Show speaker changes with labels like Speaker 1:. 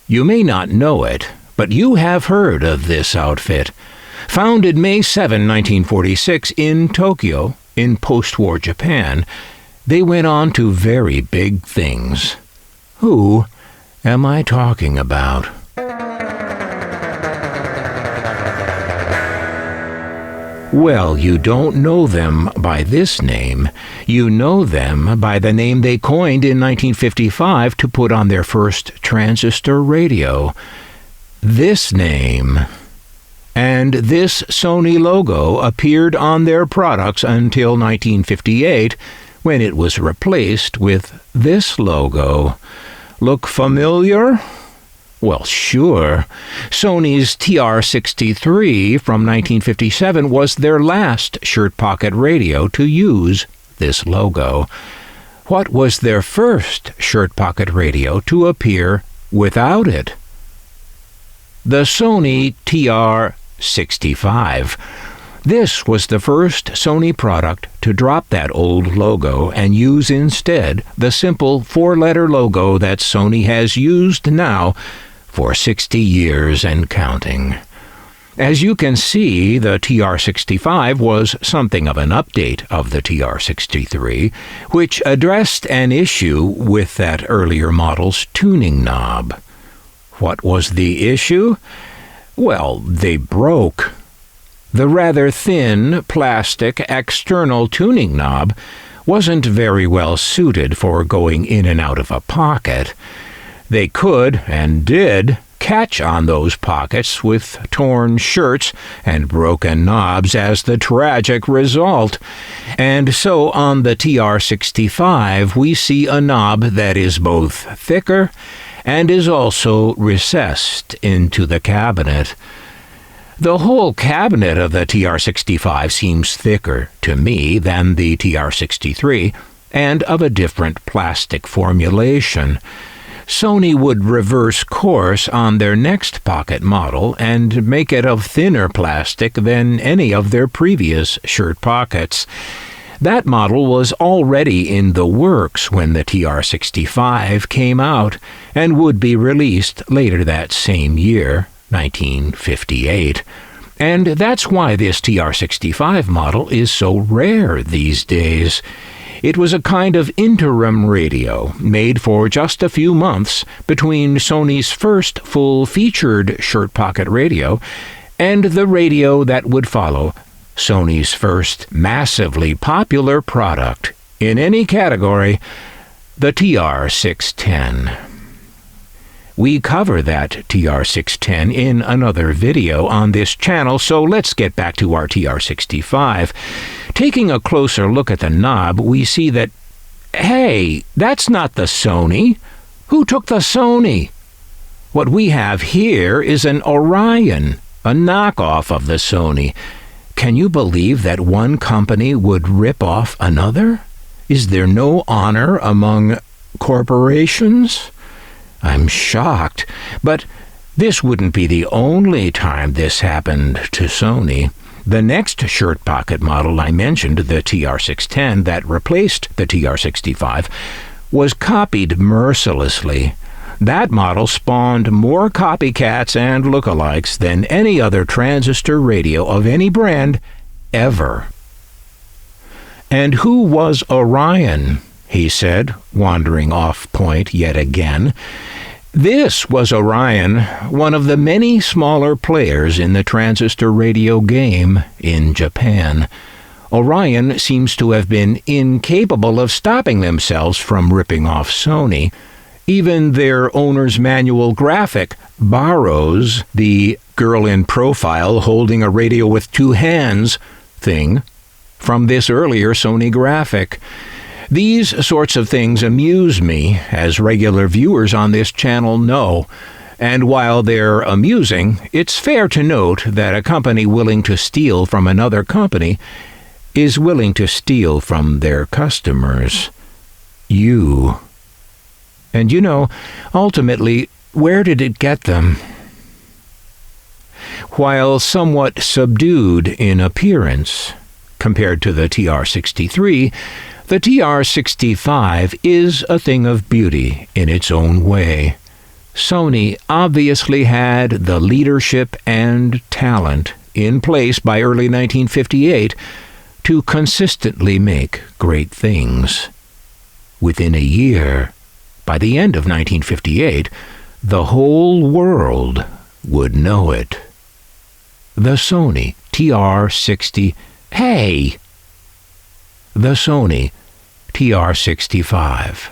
Speaker 1: You may not know it, but you have heard of this outfit. Founded May 7, 1946 in Tokyo, in post-war Japan, they went on to very big things. Who am I talking about? Well, you don't know them by this name. You know them by the name they coined in 1955 to put on their first transistor radio. This name and this Sony logo appeared on their products until 1958, when it was replaced with this logo. Look familiar? Well, sure. Sony's TR-63 from 1957 was their last shirt pocket radio to use this logo. What was their first shirt pocket radio to appear without it? The Sony TR-65. This was the first Sony product to drop that old logo and use instead the simple four-letter logo that Sony has used now for 60 years and counting. As you can see, the TR-65 was something of an update of the TR-63, which addressed an issue with that earlier model's tuning knob. What was the issue? Well, they broke. The rather thin, plastic, external tuning knob wasn't very well suited for going in and out of a pocket. They could, and did, catch on those pockets with torn shirts and broken knobs as the tragic result. And so on the TR-65 we see a knob that is both thicker and is also recessed into the cabinet. The whole cabinet of the TR-65 seems thicker to me than the TR-63, and of a different plastic formulation. Sony would reverse course on their next pocket model and make it of thinner plastic than any of their previous shirt pockets. That model was already in the works when the TR-65 came out and would be released later that same year, 1958. And that's why this TR-65 model is so rare these days. It was a kind of interim radio made for just a few months between Sony's first full-featured shirt pocket radio and the radio that would follow, Sony's first massively popular product in any category, the TR-610. We cover that TR-610 in another video on this channel, so let's get back to our TR-65. Taking a closer look at the knob, we see that, hey, that's not the Sony. Who took the Sony? What we have here is an Orion, a knockoff of the Sony. Can you believe that one company would rip off another? Is there no honor among corporations? I'm shocked, but this wouldn't be the only time this happened to Sony. The next shirt pocket model I mentioned, the TR-610 that replaced the TR-65, was copied mercilessly. That model spawned more copycats and lookalikes than any other transistor radio of any brand ever. And who was Orion? He said, wandering off point yet again. This was Orion, one of the many smaller players in the transistor radio game in Japan. Orion seems to have been incapable of stopping themselves from ripping off Sony. Even their owner's manual graphic borrows the girl in profile holding a radio with two hands thing from this earlier Sony graphic. These sorts of things amuse me, as regular viewers on this channel know, and while they're amusing, it's fair to note that a company willing to steal from another company is willing to steal from their customers. You. And you know, ultimately, where did it get them? While somewhat subdued in appearance compared to the TR-63, the TR-65 is a thing of beauty in its own way. Sony obviously had the leadership and talent in place by early 1958 to consistently make great things. Within a year, by the end of 1958, the whole world would know it. The Sony TR-60... Hey! The Sony TR-65.